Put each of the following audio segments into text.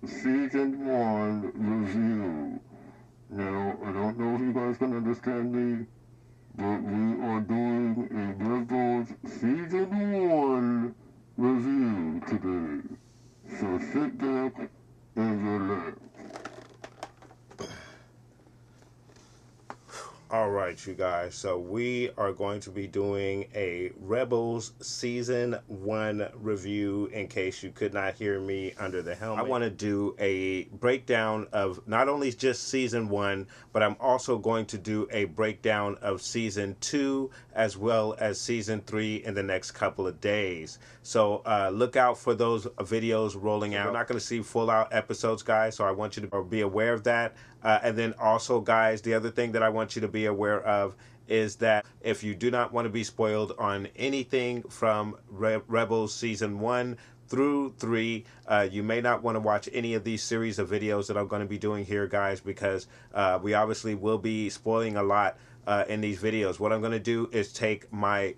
Season 1 review. Now, I don't know if you guys can understand me, but we are doing a Rebels Season 1 review today. So sit back and relax. All right, you guys. So we are going to be doing a Rebels Season 1 review in case you could not hear me under the helmet. I want to do a breakdown of not only just Season 1, but I'm also going to do a breakdown of Season 2 as well as Season 3 in the next couple of days. So look out for those videos rolling out. We're not going to see full out episodes, guys, so I want you to be aware of that. And then also, guys, the other thing that I want you to be aware of is that if you do not want to be spoiled on anything from Rebels Season 1 through 3, you may not want to watch any of these series of videos that I'm going to be doing here, guys, because we obviously will be spoiling a lot in these videos. What I'm going to do is take my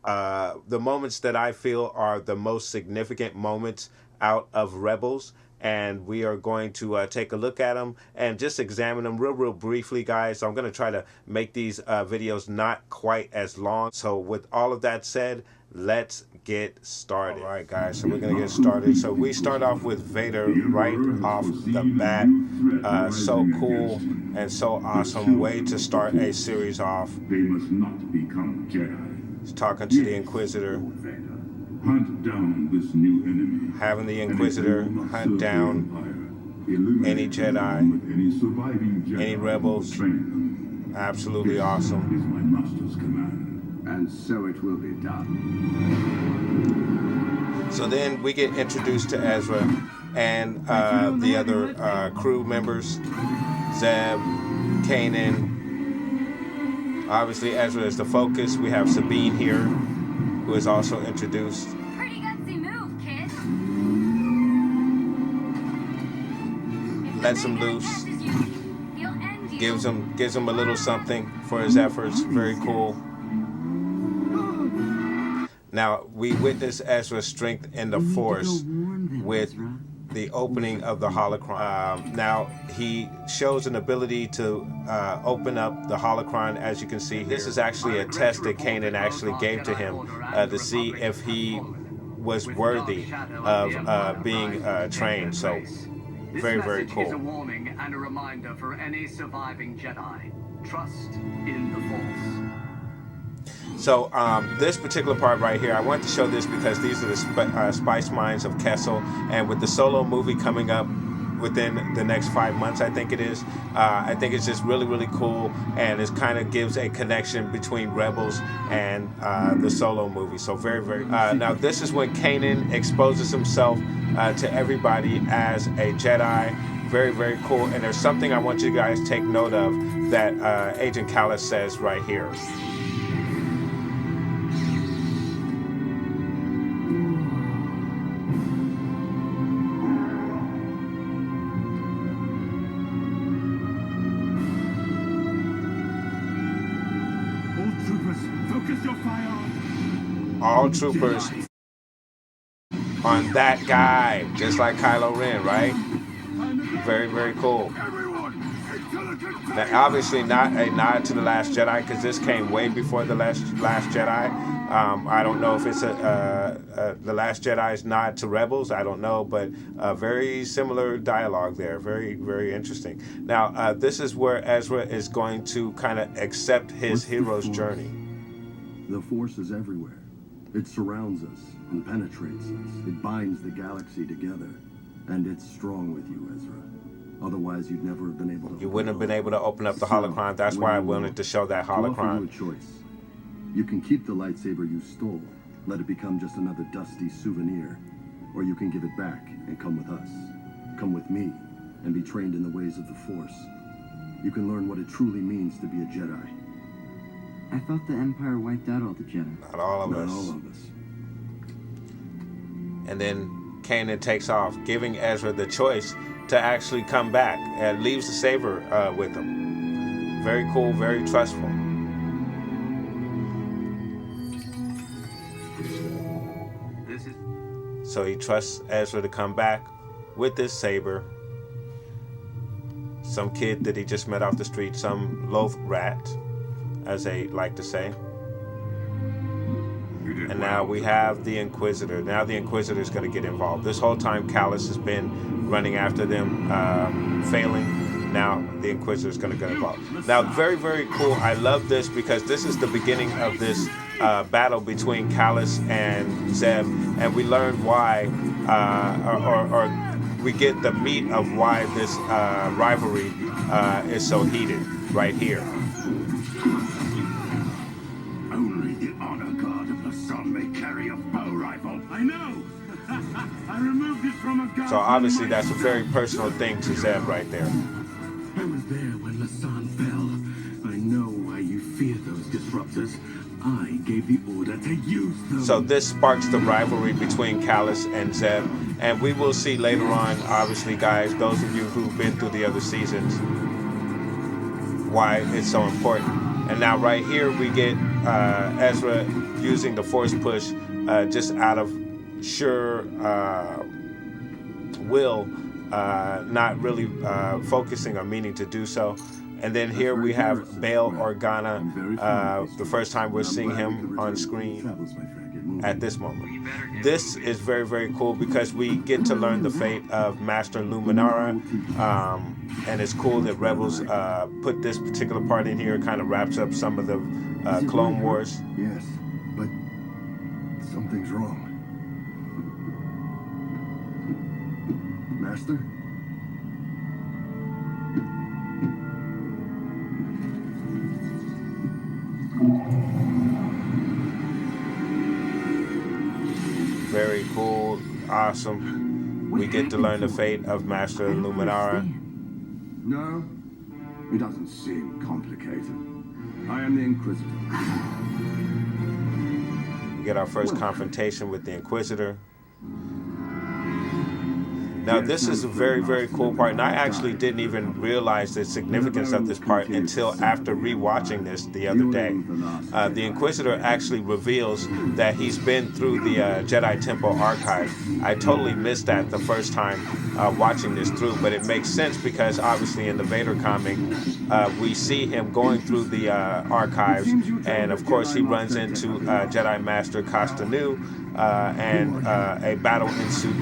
the moments that I feel are the most significant moments out of Rebels, and we are going to take a look at them and just examine them real briefly, guys. So I'm going to try to make these videos not quite as long. So with all of that said, let's get started. All right, guys, so we're going to get started. So we start off with Vader right off the bat. So cool and so awesome way to start a series off. They must not become Jedi. He's talking to the Inquisitor. Hunt down this new enemy. Having the Inquisitor hunt down any Jedi, any rebels. Absolutely awesome. Is my master's command. And so it will be done. So then we get introduced to Ezra and the other crew members, Zeb, Kanan. Obviously, Ezra is the focus. We have Sabine here, who is also introduced. Pretty gutsy move, kid. Lets him loose. Gives him a little something for his efforts. Very cool. Now we witness Ezra's strength in the Force with the opening of the Holocron. Now he shows an ability to open up the Holocron, as you can see here. This is actually a test that Kanan actually gave to him to see if he was worthy of being trained. So very cool. This message is a warning and a reminder for any surviving Jedi. Trust in the Force. So this particular part right here, I wanted to show this because these are the spice mines of Kessel, and with the Solo movie coming up within the next 5 months, I think it is. I think it's just really cool, and it kind of gives a connection between Rebels and the Solo movie. So very. Now this is when Kanan exposes himself to everybody as a Jedi. Very cool. And there's something I want you guys to take note of that Agent Kallus says right here. All troopers on that guy, just like Kylo Ren, right? Very cool. Now, obviously not a nod to The Last Jedi, because this came way before The Last Jedi. I don't know if it's The Last Jedi's nod to Rebels. I don't know, but very similar dialogue there. Very interesting. Now, this is where Ezra is going to kind of accept his hero's journey. The Force is everywhere. It surrounds us and penetrates us. It binds the galaxy together. And it's strong with you, Ezra. Otherwise, you'd never have been able to... You wouldn't have been able to open up the Holocron. That's why I wanted to show that Holocron. I'll offer you a choice. You can keep the lightsaber you stole, let it become just another dusty souvenir. Or you can give it back and come with us. Come with me and be trained in the ways of the Force, you can learn what it truly means to be a Jedi. I thought the Empire wiped out all the Jedi. Not all of Not us. all of us. And then Kanan takes off, giving Ezra the choice to actually come back and leaves the saber with him. Very cool, very trustful. So he trusts Ezra to come back with this saber. Some kid that he just met off the street, some loaf rat, as they like to say. And now we have the Inquisitor. Now the Inquisitor is going to get involved. This whole time Kallus has been running after them, failing. Now the Inquisitor is going to get involved. Now very, very cool. I love this because this is the beginning of this battle between Kallus and Zeb. And we learn why, or we get the meat of why this rivalry is so heated right here. Only the honor guard of the sun may carry a bow rifle. I know! I removed it from a guard. So obviously that's a very personal thing to Zeb right there. I was there when Lasan fell. I know why you fear those disruptors. I gave the order to use them. So this sparks the rivalry between Kallus and Zeb. And we will see later on, obviously, guys, those of you who've been through the other seasons, why it's so important. And now right here we get Ezra using the Force push just out of sure will, not really focusing or meaning to do so. And then here we have Bail Organa, the first time we're seeing him on screen at this moment. This is very, very cool because we get to learn the fate of Master Luminara, and it's cool that Rebels put this particular part in here. It kind of wraps up some of the Clone Wars. Yes, but something's wrong. Master? Very cool, awesome. We get to learn the fate of Master Luminara. No, it doesn't seem complicated. I am the Inquisitor. We get our first confrontation with the Inquisitor. Now this is a very, very cool part, and I actually didn't even realize the significance of this part until after rewatching this the other day. The Inquisitor actually reveals that he's been through the Jedi Temple Archives. I totally missed that the first time watching this through, but it makes sense because obviously in the Vader comic, we see him going through the archives, and of course he runs into Jedi Master Castanu, and a battle ensues.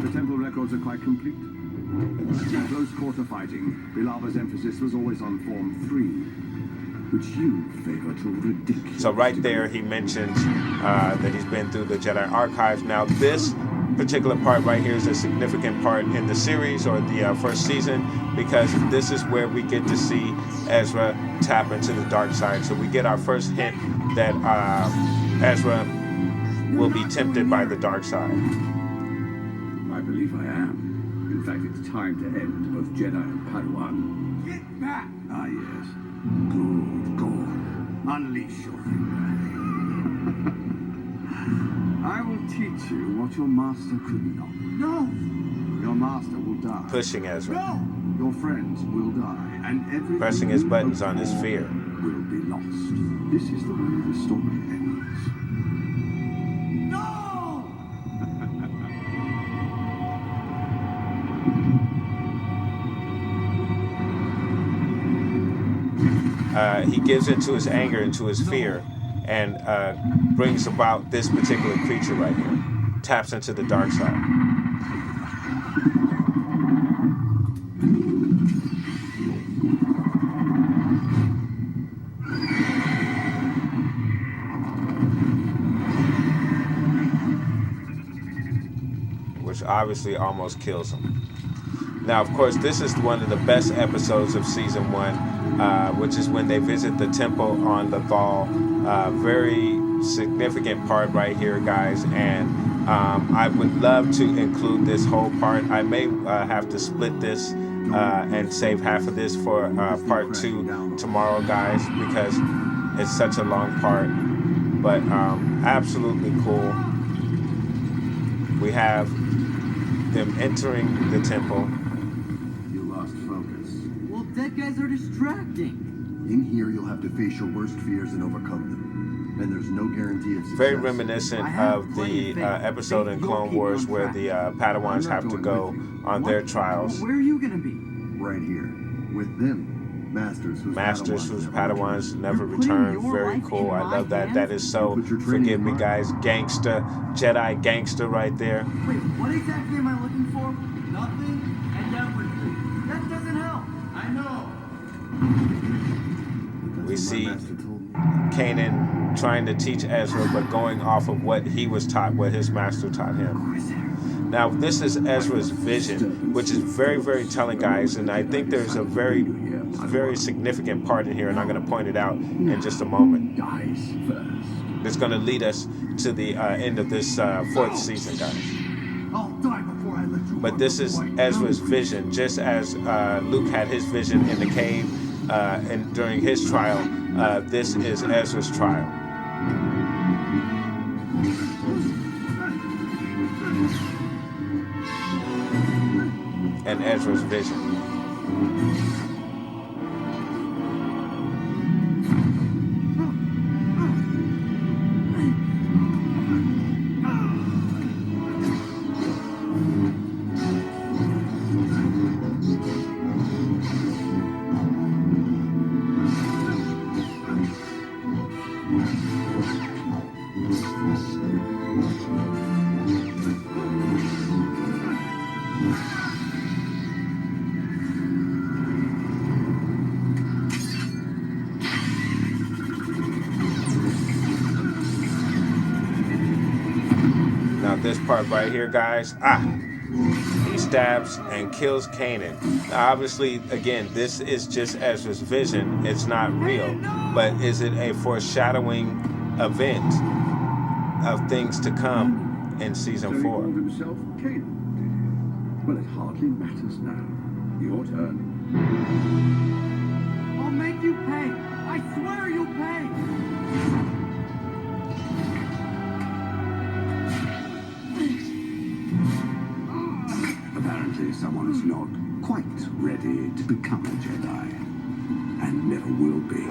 The temple records are quite complete. In close quarter fighting, Bilava's emphasis was always on Form 3, which you favor to ridiculous. So right there, he mentions that he's been through the Jedi Archives. Now this particular part right here is a significant part in the series or the first season because this is where we get to see Ezra tap into the dark side. So we get our first hint that Ezra will be tempted by the dark side. I believe I am. In fact, it's time to end both Jedi and Padawan. Get back! Ah, yes. Good, good. Unleash your anger. I will teach you what your master could not. No! Your master will die. Pushing Ezra. No! Your friends will die, and everything Pressing his buttons on his fear. will be lost. This is the way the story ends. He gives into his anger, into his fear, and brings about this particular creature right here. Taps into the dark side. Which obviously almost kills him. Now, of course, this is one of the best episodes of Season 1, which is when they visit the temple on Lothal. Very significant part right here, guys, and I would love to include this whole part. I may have to split this and save half of this for part 2 tomorrow, guys, because it's such a long part. But absolutely cool. We have them entering the temple. You lost focus. Well, dead guys are distracting. In here, you'll have to face your worst fears and overcome them. And there's no guarantee of success. Very reminiscent of the episode in Clone Wars where the Padawans have to go on their trials. Where are you gonna be? Right here. With them. Masters whose Padawans never return. Very cool. I love that. That is so, forgive me guys, gangsta, Jedi gangsta right there. Wait, what exactly am I looking for? Nothing and everything. That doesn't help. I know. We see Kanan trying to teach Ezra, but going off of what he was taught, what his master taught him. Now, this is Ezra's vision, which is very, very telling, guys, and I think there's a very, very significant part in here, and I'm going to point it out in just a moment. It's going to lead us to the end of this 4th season, guys. But this is Ezra's vision, just as Luke had his vision in the cave and during his trial. This is Ezra's trial. And Ezra's vision. This part right here, guys, he stabs and kills Kanan. Now, obviously, again, this is just Ezra's vision. It's not real, but is it a foreshadowing event of things to come in season 4? Himself, Kanan. Well, it hardly matters now. Your turn. I'll make you pay. I swear you'll pay. Apparently someone is not quite ready to become a Jedi, and never will be.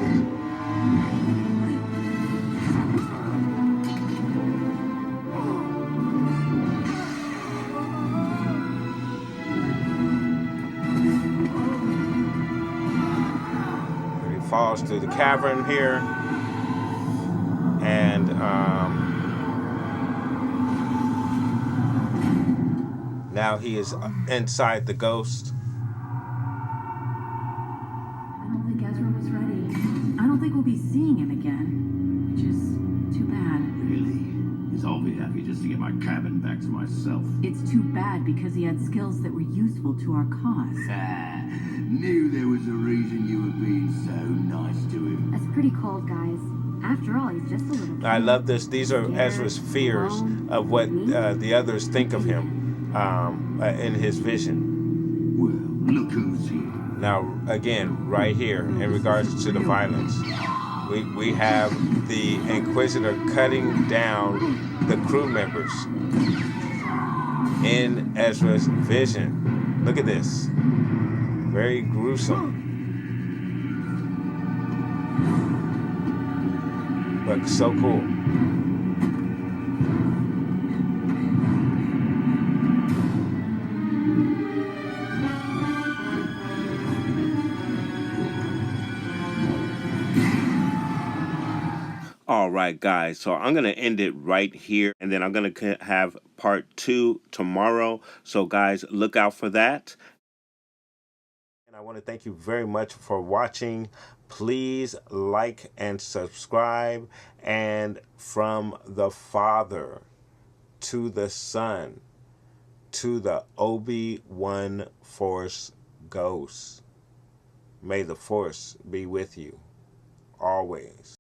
He falls through the cavern here, and now he is inside the ghost. I don't think Ezra was ready. I don't think we'll be seeing him again, which is too bad. Really? Because I'll be happy just to get my cabin back to myself. It's too bad because he had skills that were useful to our cause. Knew there was a reason you were being so nice to him. That's pretty cold, guys. After all, he's just a little kid. I love this. These are Ezra's fears of what the others think of him in his vision. Well, look who's here. Now, again, right here, in regards to the violence, we have the Inquisitor cutting down the crew members in Ezra's vision. Look at this. Very gruesome. But so cool. All right, guys, so I'm going to end it right here, and then I'm going to have part 2 tomorrow. So, guys, look out for that. And I want to thank you very much for watching. Please like and subscribe. And from the Father to the Son to the Obi-Wan Force Ghost, may the Force be with you always.